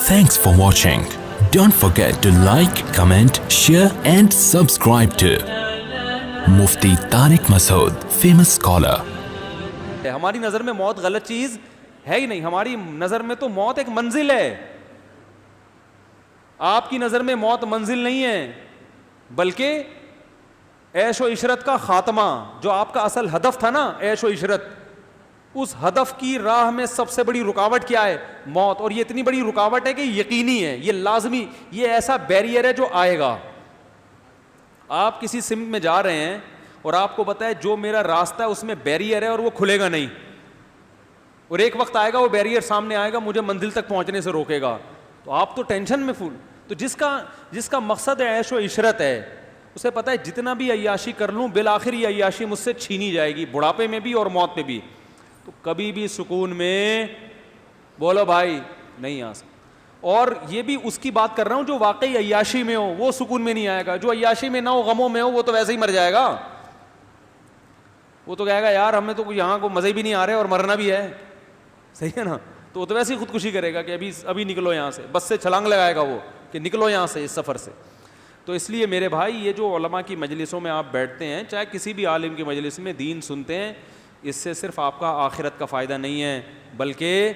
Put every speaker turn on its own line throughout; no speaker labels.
Thanks for watching. Don't forget to like, comment, share and subscribe to Mufti Tariq Masood, famous scholar.
ہماری نظر میں موت غلط چیز ہے ہی نہیں. ہماری نظر میں تو موت ایک منزل ہے. آپ کی نظر میں موت منزل نہیں ہے بلکہ عیش و عشرت کا خاتمہ. جو آپ کا اصل ہدف تھا نا, عیش و عشرت, اس ہدف کی راہ میں سب سے بڑی رکاوٹ کیا ہے؟ موت. اور یہ اتنی بڑی رکاوٹ ہے کہ یقینی ہے, یہ لازمی, یہ ایسا بیریئر ہے جو آئے گا. آپ کسی سمت میں جا رہے ہیں اور آپ کو پتا ہے جو میرا راستہ ہے اس میں بیریئر ہے اور وہ کھلے گا نہیں, اور ایک وقت آئے گا وہ بیریئر سامنے آئے گا, مجھے منزل تک پہنچنے سے روکے گا, تو آپ تو ٹینشن میں فل. تو جس کا مقصد عیش و عشرت ہے اسے پتا ہے جتنا بھی عیاشی کر لوں بالآخر یہ عیاشی مجھ سے چھینی جائے گی, بڑھاپے میں بھی اور موت میں بھی. تو کبھی بھی سکون میں بولو بھائی نہیں آ سکتا. اور یہ بھی اس کی بات کر رہا ہوں جو واقعی عیاشی میں ہو, وہ سکون میں نہیں آئے گا. جو عیاشی میں نہ ہو, غموں میں ہو, وہ تو ویسے ہی مر جائے گا. وہ تو کہے گا یار ہمیں تو یہاں کو مزے بھی نہیں آ رہے اور مرنا بھی ہے, صحیح ہے نا. تو وہ تو ویسے ہی خودکشی کرے گا کہ ابھی نکلو یہاں سے, بس سے چھلانگ لگائے گا وہ کہ نکلو یہاں سے, اس سفر سے. تو اس لیے میرے بھائی یہ جو علماء کی مجلسوں میں آپ بیٹھتے ہیں, چاہے کسی بھی عالم کی مجلس میں دین سنتے ہیں, اس سے صرف آپ کا آخرت کا فائدہ نہیں ہے بلکہ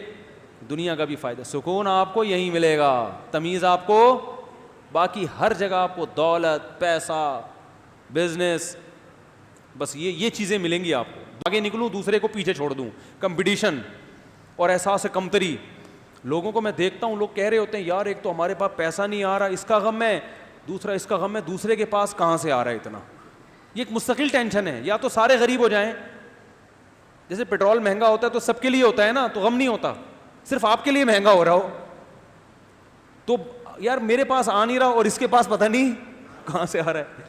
دنیا کا بھی فائدہ. سکون آپ کو یہیں ملے گا, تمیز آپ کو, باقی ہر جگہ آپ کو دولت, پیسہ, بزنس, بس یہ چیزیں ملیں گی آپ کو. آگے نکلوں دوسرے کو پیچھے چھوڑ دوں, کمپٹیشن اور احساس کمتری. لوگوں کو میں دیکھتا ہوں, لوگ کہہ رہے ہوتے ہیں یار ایک تو ہمارے پاس پیسہ نہیں آ رہا, اس کا غم ہے, دوسرا اس کا غم ہے دوسرے کے پاس کہاں سے آ رہا ہے اتنا. یہ ایک مستقل ٹینشن ہے. یا تو سارے غریب ہو جائیں, جیسے پیٹرول مہنگا ہوتا ہے تو سب کے لیے ہوتا ہے نا, تو غم نہیں ہوتا, صرف آپ کے لیے مہنگا ہو رہا ہو. تو یار میرے پاس آ نہیں رہا اور اس کے پاس پتہ نہیں کہاں سے آ رہا ہے.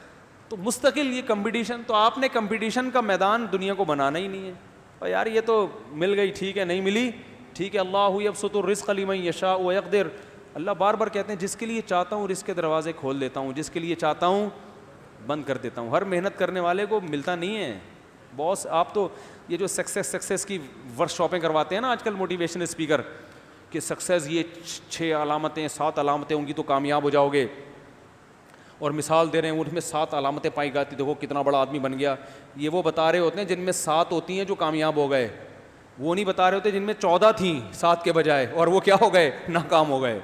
تو مستقل یہ کمپٹیشن, تو آپ نے کمپٹیشن کا میدان دنیا کو بنانا ہی نہیں ہے. اور یار یہ تو مل گئی ٹھیک ہے, نہیں ملی ٹھیک ہے, اللہ یبسط الرزق لمن یشاء ویقدر. اللہ بار بار کہتے ہیں جس کے لیے چاہتا ہوں رزق کے دروازے کھول دیتا ہوں, جس کے لیے چاہتا ہوں بند کر دیتا ہوں. ہر محنت کرنے والے کو ملتا نہیں ہے. باس آپ تو یہ جو سکسیس کی ورک شاپیں کرواتے ہیں نا آج کل موٹیویشن اسپیکر, کہ سکسیس یہ 6 علامتیں 7 علامتیں ہوں گی تو کامیاب ہو جاؤ گے, اور مثال دے رہے ہیں ان میں 7 علامتیں پائی جاتی, دیکھو کتنا بڑا آدمی بن گیا. یہ وہ بتا رہے ہوتے ہیں جن میں 7 ہوتی ہیں جو کامیاب ہو گئے, وہ نہیں بتا رہے ہوتے جن میں 14 تھیں 7 کے بجائے اور وہ کیا ہو گئے, ناکام ہو گئے.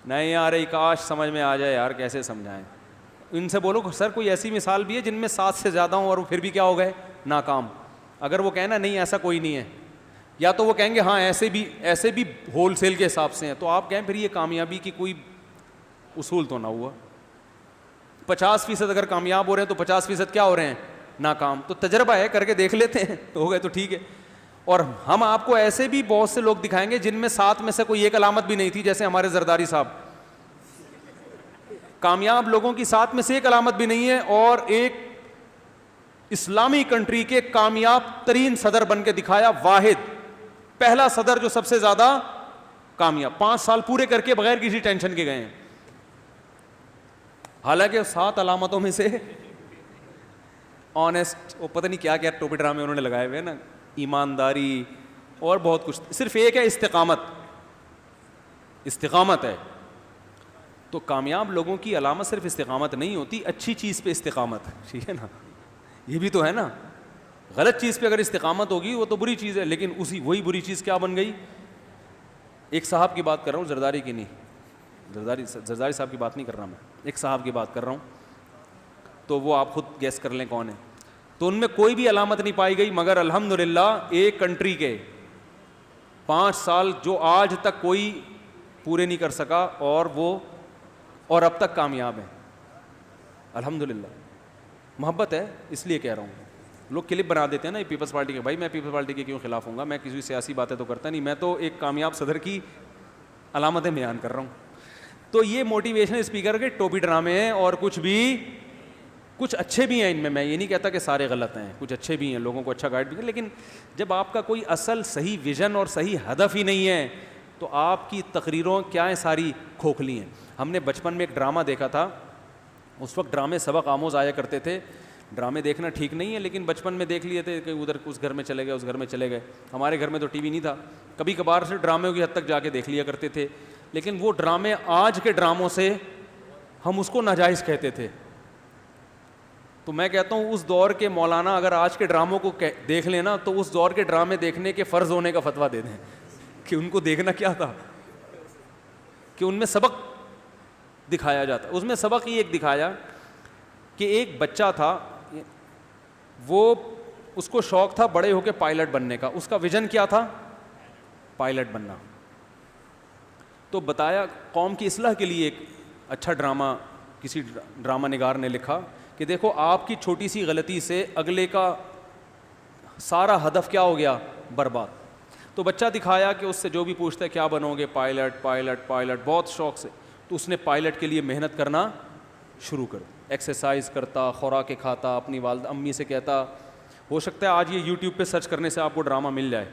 نہیں یار کاش سمجھ میں آ جائے یار, کیسے سمجھائیں. ان سے بولو سر کوئی ایسی مثال بھی ہے جن میں 7 سے زیادہ ہوں اور وہ پھر بھی کیا ہو گئے, ناکام. اگر وہ کہنا نہیں ایسا کوئی نہیں ہے, یا تو وہ کہیں گے ہاں ایسے بھی ہول سیل کے حساب سے ہیں, تو آپ کہیں پھر یہ کامیابی کی کوئی اصول تو نہ ہوا. 50% اگر کامیاب ہو رہے ہیں تو 50% کیا ہو رہے ہیں, ناکام. تو تجربہ ہے, کر کے دیکھ لیتے ہیں, تو ہو گئے تو ٹھیک ہے. اور ہم آپ کو ایسے بھی بہت سے لوگ دکھائیں گے جن میں 7 میں سے کوئی ایک علامت بھی نہیں تھی, جیسے ہمارے زرداری صاحب. کامیاب لوگوں کی 7 میں سے ایک علامت بھی نہیں ہے, اور ایک اسلامی کنٹری کے کامیاب ترین صدر بن کے دکھایا, واحد پہلا صدر جو سب سے زیادہ کامیاب, 5 سال پورے کر کے بغیر کسی ٹینشن کے گئے ہیں. حالانکہ 7 علامتوں میں سے آنیسٹ, وہ پتہ نہیں کیا کیا ٹوپی ڈرامے انہوں نے لگائے ہوئے نا, ایمانداری اور بہت کچھ, صرف ایک ہے استقامت ہے. تو کامیاب لوگوں کی علامت صرف استقامت نہیں ہوتی, اچھی چیز پہ استقامت, ٹھیک ہے نا, یہ بھی تو ہے نا. غلط چیز پہ اگر استقامت ہوگی وہ تو بری چیز ہے, لیکن وہی بری چیز کیا بن گئی. ایک صاحب کی بات کر رہا ہوں, زرداری کی نہیں, زرداری صاحب کی بات نہیں کر رہا میں, ایک صاحب کی بات کر رہا ہوں, تو وہ آپ خود گیس کر لیں کون ہے. تو ان میں کوئی بھی علامت نہیں پائی گئی, مگر الحمدللہ ایک کنٹری کے 5 سال جو آج تک کوئی پورے نہیں کر سکا, اور اب تک کامیاب ہیں الحمدللہ. محبت ہے اس لیے کہہ رہا ہوں. لوگ کلپ بنا دیتے ہیں نا پیپلز پارٹی کے, بھائی میں پیپلز پارٹی کے کیوں خلاف ہوں گا, میں کسی سیاسی باتیں تو کرتا نہیں, میں تو ایک کامیاب صدر کی علامتیں بیان کر رہا ہوں. تو یہ موٹیویشن اسپیکر کے ٹوپی ڈرامے ہیں, اور کچھ اچھے بھی ہیں ان میں یہ نہیں کہتا کہ سارے غلط ہیں, کچھ اچھے بھی ہیں, لوگوں کو اچھا گائیڈ بھی ہیں. لیکن جب آپ کا کوئی اصل صحیح ویژن اور صحیح ہدف ہی نہیں ہے تو آپ کی تقریروں کیا ہیں, ساری کھوکھلی ہیں. ہم نے بچپن میں ایک ڈرامہ دیکھا تھا, اس وقت ڈرامے سبق آموز آیا کرتے تھے. ڈرامے دیکھنا ٹھیک نہیں ہے, لیکن بچپن میں دیکھ لیے تھے کہ ادھر اس گھر میں چلے گئے, اس گھر میں چلے گئے. ہمارے گھر میں تو ٹی وی نہیں تھا, کبھی کبھار سے ڈراموں کی حد تک جا کے دیکھ لیا کرتے تھے, لیکن وہ ڈرامے آج کے ڈراموں سے ہم اس کو ناجائز کہتے تھے. تو میں کہتا ہوں اس دور کے مولانا اگر آج کے ڈراموں کو دیکھ لینا تو اس دور کے ڈرامے دیکھنے کے فرض ہونے کا فتویٰ دے دیں کہ ان کو دیکھنا کیا تھا, کہ ان میں سبق دکھایا جاتا. اس میں سبق یہ ایک دکھایا کہ ایک بچہ تھا, وہ اس کو شوق تھا بڑے ہو کے پائلٹ بننے کا. اس کا ویژن کیا تھا؟ پائلٹ بننا. تو بتایا قوم کی اصلاح کے لیے ایک اچھا ڈرامہ کسی ڈرامہ نگار نے لکھا کہ دیکھو آپ کی چھوٹی سی غلطی سے اگلے کا سارا ہدف کیا ہو گیا؟ برباد. تو بچہ دکھایا کہ اس سے جو بھی پوچھتا ہے کیا بنو گے؟ پائلٹ پائلٹ پائلٹ, بہت شوق سے. تو اس نے پائلٹ کے لیے محنت کرنا شروع کر, ایکسرسائز کرتا, خوراکیں کھاتا, اپنی والدہ امی سے کہتا. ہو سکتا ہے آج یہ یوٹیوب پہ سرچ کرنے سے آپ کو ڈرامہ مل جائے.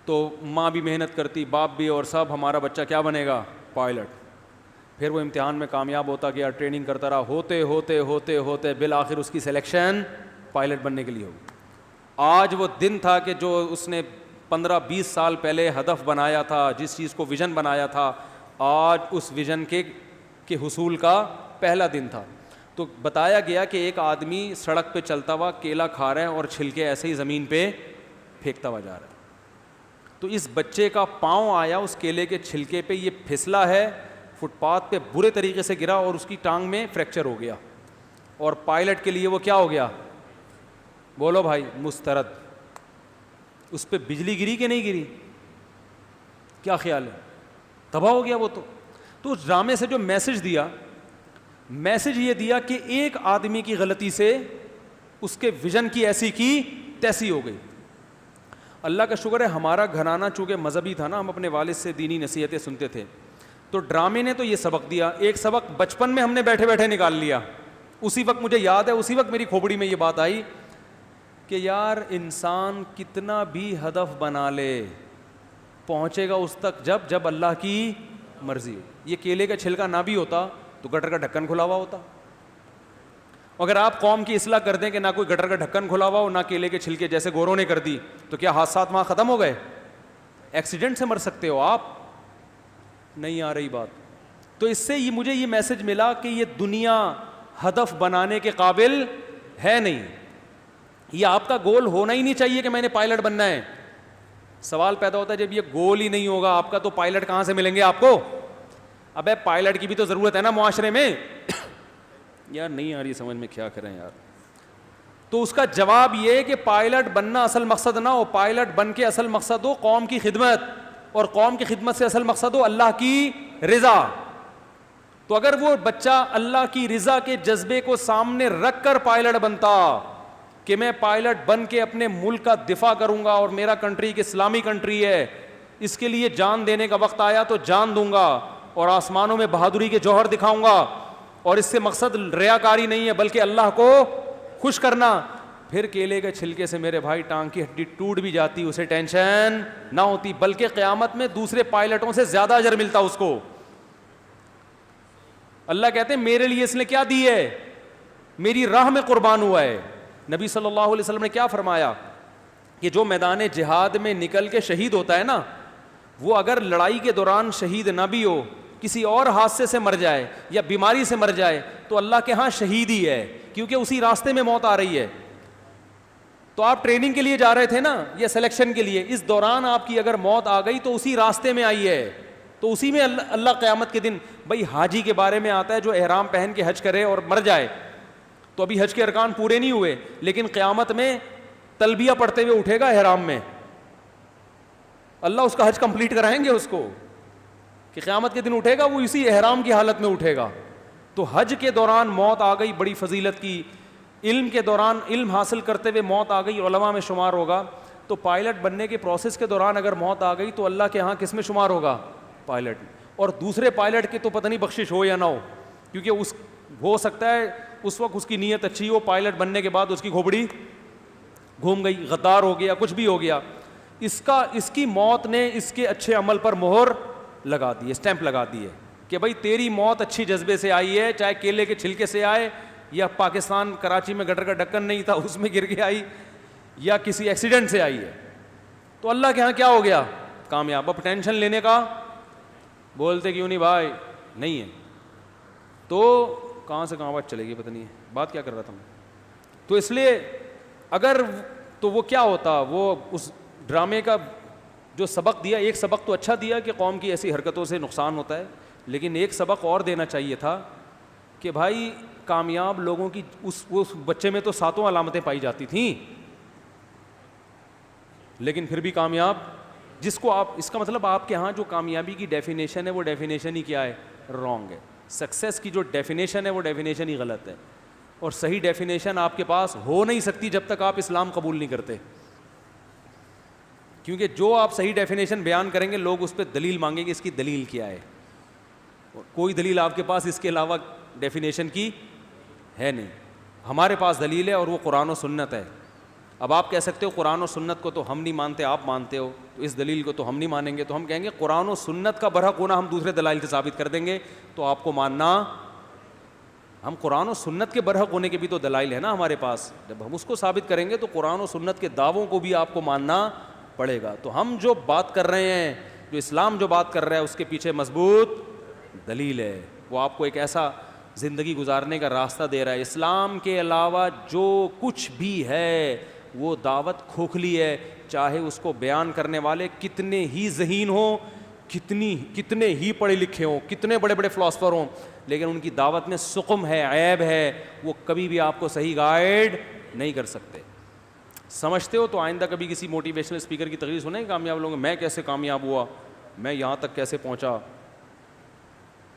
تو ماں بھی محنت کرتی, باپ بھی, اور سب ہمارا بچہ کیا بنے گا؟ پائلٹ. پھر وہ امتحان میں کامیاب ہوتا گیا, ٹریننگ کرتا رہا, ہوتے ہوتے ہوتے ہوتے بالآخر اس کی سلیکشن پائلٹ بننے کے لیے ہوگی. آج وہ دن تھا کہ جو اس نے 15-20 سال پہلے ہدف بنایا تھا, جس چیز کو ویژن بنایا تھا, آج اس ویژن کے حصول کا پہلا دن تھا. تو بتایا گیا کہ ایک آدمی سڑک پہ چلتا ہوا کیلا کھا رہا ہے اور چھلکے ایسے ہی زمین پہ پھینکتا ہوا جا رہا ہے. تو اس بچے کا پاؤں آیا اس کیلے کے چھلکے پہ, یہ پھسلا ہے, فٹ پاتھ پہ برے طریقے سے گرا اور اس کی ٹانگ میں فریکچر ہو گیا. اور پائلٹ کے لیے وہ کیا ہو گیا؟ بولو بھائی, مسترد. اس پہ بجلی گری کہ نہیں گری؟ کیا خیال ہے؟ تباہ ہو گیا وہ. تو اس ڈرامے سے جو میسج دیا, میسج یہ دیا کہ ایک آدمی کی غلطی سے اس کے ویژن کی ایسی کی تیسی ہو گئی. اللہ کا شکر ہے ہمارا گھرانہ چونکہ مذہبی تھا نا, ہم اپنے والد سے دینی نصیحتیں سنتے تھے. تو ڈرامے نے تو یہ سبق دیا. ایک سبق بچپن میں ہم نے بیٹھے بیٹھے نکال لیا. اسی وقت مجھے یاد ہے, اسی وقت میری کھوپڑی میں یہ بات آئی کہ یار انسان کتنا بھی ہدف بنا لے پہنچے گا اس تک جب اللہ کی مرضی ہو. یہ کیلے کا چھلکا نہ بھی ہوتا تو گٹر کا ڈھکن کھلا ہوا ہوتا. اگر آپ قوم کی اصلاح کر دیں کہ نہ کوئی گٹر کا ڈھکن کھلا ہوا ہو, نہ کیلے کے چھلکے جیسے گوروں نے کر دی, تو کیا حادثات وہاں ختم ہو گئے؟ ایکسیڈنٹ سے مر سکتے ہو آپ. نہیں آ رہی بات. تو اس سے مجھے یہ میسج ملا کہ یہ دنیا ہدف بنانے کے قابل ہے نہیں. یہ آپ کا گول ہونا ہی نہیں چاہیے کہ میں نے پائلٹ بننا ہے. سوال پیدا ہوتا ہے جب یہ گول ہی نہیں ہوگا آپ کا تو پائلٹ کہاں سے ملیں گے آپ کو؟ ابے پائلٹ کی بھی تو ضرورت ہے نا معاشرے میں. یار نہیں آ رہی سمجھ میں, کیا کریں یار. تو اس کا جواب یہ کہ پائلٹ بننا اصل مقصد نہ ہو, پائلٹ بن کے اصل مقصد ہو قوم کی خدمت, اور قوم کی خدمت سے اصل مقصد ہو اللہ کی رضا. تو اگر وہ بچہ اللہ کی رضا کے جذبے کو سامنے رکھ کر پائلٹ بنتا کہ میں پائلٹ بن کے اپنے ملک کا دفاع کروں گا اور میرا کنٹری ایک اسلامی کنٹری ہے, اس کے لیے جان دینے کا وقت آیا تو جان دوں گا اور آسمانوں میں بہادری کے جوہر دکھاؤں گا, اور اس سے مقصد ریاکاری نہیں ہے بلکہ اللہ کو خوش کرنا, پھر کیلے کے چھلکے سے میرے بھائی ٹانگ کی ہڈی ٹوٹ بھی جاتی اسے ٹینشن نہ ہوتی, بلکہ قیامت میں دوسرے پائلٹوں سے زیادہ اجر ملتا اس کو. اللہ کہتے ہیں میرے لیے اس نے کیا دی ہے؟ میری راہ میں قربان ہوا ہے. نبی صلی اللہ علیہ وسلم نے کیا فرمایا کہ جو میدان جہاد میں نکل کے شہید ہوتا ہے نا, وہ اگر لڑائی کے دوران شہید نہ بھی ہو, کسی اور حادثے سے مر جائے یا بیماری سے مر جائے, تو اللہ کے ہاں شہید ہی ہے, کیونکہ اسی راستے میں موت آ رہی ہے. تو آپ ٹریننگ کے لیے جا رہے تھے نا یا سلیکشن کے لیے, اس دوران آپ کی اگر موت آ گئی تو اسی راستے میں آئی ہے, تو اسی میں اللہ قیامت کے دن. بھائی حاجی کے بارے میں آتا ہے جو احرام پہن کے حج کرے اور مر جائے, تو ابھی حج کے ارکان پورے نہیں ہوئے, لیکن قیامت میں تلبیہ پڑھتے ہوئے اٹھے گا احرام میں, اللہ اس کا حج کمپلیٹ کرائیں گے اس کو, کہ قیامت کے دن اٹھے گا وہ اسی احرام کی حالت میں اٹھے گا. تو حج کے دوران موت آ گئی بڑی فضیلت کی, علم کے دوران علم حاصل کرتے ہوئے موت آ گئی علماء میں شمار ہوگا. تو پائلٹ بننے کے پروسیس کے دوران اگر موت آ گئی تو اللہ کے ہاں کس میں شمار ہوگا؟ پائلٹ. اور دوسرے پائلٹ کی تو پتہ نہیں بخشش ہو یا نہ ہو, کیونکہ اس ہو سکتا ہے اس وقت اس کی نیت اچھی ہو, پائلٹ بننے کے بعد اس کی کھوپڑی گھوم گئی, غدار ہو گیا, کچھ بھی ہو گیا. اس کی موت نے اس کے اچھے عمل پر مہر لگا دی ہے, اسٹیمپ لگا دی ہے کہ بھائی تیری موت اچھی جذبے سے آئی ہے, چاہے کیلے کے چھلکے سے آئے, یا پاکستان کراچی میں گٹر کا ڈھکن نہیں تھا اس میں گر کے آئی, یا کسی ایکسیڈنٹ سے آئی ہے, تو اللہ کے ہاں کیا ہو گیا؟ کامیاب. اب ٹینشن لینے کا بولتے کیوں نہیں بھائی, نہیں ہے تو کہاں سے کہاں بات چلے گی, پتہ نہیں ہے بات کیا کر رہا تھا میں. تو اس لیے اگر تو وہ کیا ہوتا, وہ اس ڈرامے کا جو سبق دیا, ایک سبق تو اچھا دیا کہ قوم کی ایسی حرکتوں سے نقصان ہوتا ہے, لیکن ایک سبق اور دینا چاہیے تھا کہ بھائی کامیاب لوگوں کی اس بچے میں تو 7 علامتیں پائی جاتی تھیں, لیکن پھر بھی کامیاب جس کو آپ, اس کا مطلب آپ کے ہاں جو کامیابی کی ڈیفینیشن ہے وہ ڈیفینیشن ہی کیا ہے, رانگ ہے. سکسیس کی جو ڈیفینیشن ہے وہ ڈیفینیشن ہی غلط ہے, اور صحیح ڈیفینیشن آپ کے پاس ہو نہیں سکتی جب تک آپ اسلام قبول نہیں کرتے, کیونکہ جو آپ صحیح ڈیفینیشن بیان کریں گے لوگ اس پہ دلیل مانگیں گے, اس کی دلیل کیا ہے. کوئی دلیل آپ کے پاس اس کے علاوہ ڈیفینیشن کی ہے نہیں. ہمارے پاس دلیل ہے اور وہ قرآن و سنت ہے. اب آپ کہہ سکتے ہو قرآن و سنت کو تو ہم نہیں مانتے, آپ مانتے ہو, تو اس دلیل کو تو ہم نہیں مانیں گے, تو ہم کہیں گے قرآن و سنت کا برحق ہونا ہم دوسرے دلائل سے ثابت کر دیں گے, تو آپ کو ماننا, ہم قرآن و سنت کے برحق ہونے کے بھی تو دلائل ہے نا ہمارے پاس, جب ہم اس کو ثابت کریں گے تو قرآن و سنت کے دعووں کو بھی آپ کو ماننا پڑے گا. تو ہم جو بات کر رہے ہیں, جو اسلام جو بات کر رہا ہے اس کے پیچھے مضبوط دلیل ہے, وہ آپ کو ایک ایسا زندگی گزارنے کا راستہ دے رہا ہے. اسلام کے علاوہ جو کچھ بھی ہے وہ دعوت کھوکھلی ہے, چاہے اس کو بیان کرنے والے کتنے ہی ذہین ہوں, کتنے ہی پڑھے لکھے ہوں, کتنے بڑے بڑے فلاسفر ہوں, لیکن ان کی دعوت میں سقم ہے, عیب ہے, وہ کبھی بھی آپ کو صحیح گائیڈ نہیں کر سکتے. سمجھتے ہو تو آئندہ کبھی کسی موٹیویشنل اسپیکر کی تقریر سنیں کامیاب لوگوں, میں کیسے کامیاب ہوا, میں یہاں تک کیسے پہنچا,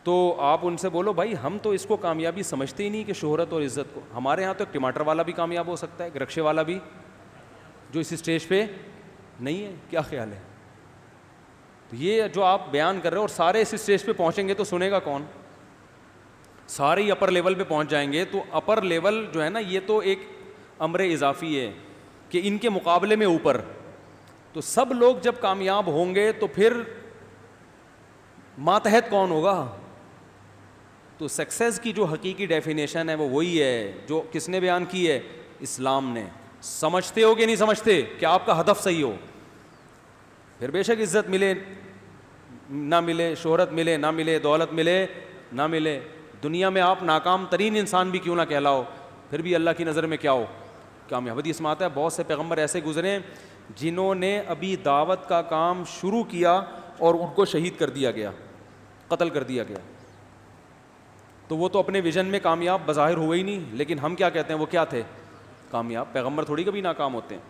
تو آپ ان سے بولو بھائی ہم تو اس کو کامیابی سمجھتے ہی نہیں کہ شہرت اور عزت کو. ہمارے یہاں تو ایک ٹماٹر والا بھی کامیاب ہو سکتا ہے, ایک رکشے والا بھی, جو اس اسٹیج پہ نہیں ہے. کیا خیال ہے؟ تو یہ جو آپ بیان کر رہے ہو, اور سارے اس اسٹیج پہ پہنچیں گے تو سنے گا کون؟ سارے ہی اپر لیول پہ پہنچ جائیں گے, تو اپر لیول جو ہے نا یہ تو ایک امر اضافی ہے کہ ان کے مقابلے میں اوپر, تو سب لوگ جب کامیاب ہوں گے تو پھر ماتحت کون ہوگا؟ تو سکسیس کی جو حقیقی ڈیفینیشن ہے وہ وہی ہے جو کس نے بیان کی ہے, اسلام نے. سمجھتے ہو کہ نہیں سمجھتے کہ آپ کا ہدف صحیح ہو, پھر بے شک عزت ملے نہ ملے, شہرت ملے نہ ملے, دولت ملے نہ ملے, دنیا میں آپ ناکام ترین انسان بھی کیوں نہ کہلاؤ, پھر بھی اللہ کی نظر میں کیا ہو, کامیاب. حدیث میں آتا ہے بہت سے پیغمبر ایسے گزرے جنہوں نے ابھی دعوت کا کام شروع کیا اور ان کو شہید کر دیا گیا, قتل کر دیا گیا. تو وہ تو اپنے ویژن میں کامیاب بظاہر ہوئے ہی نہیں, لیکن ہم کیا کہتے ہیں وہ کیا تھے, کامیاب. پیغمبر تھوڑی کبھی ناکام ہوتے ہیں.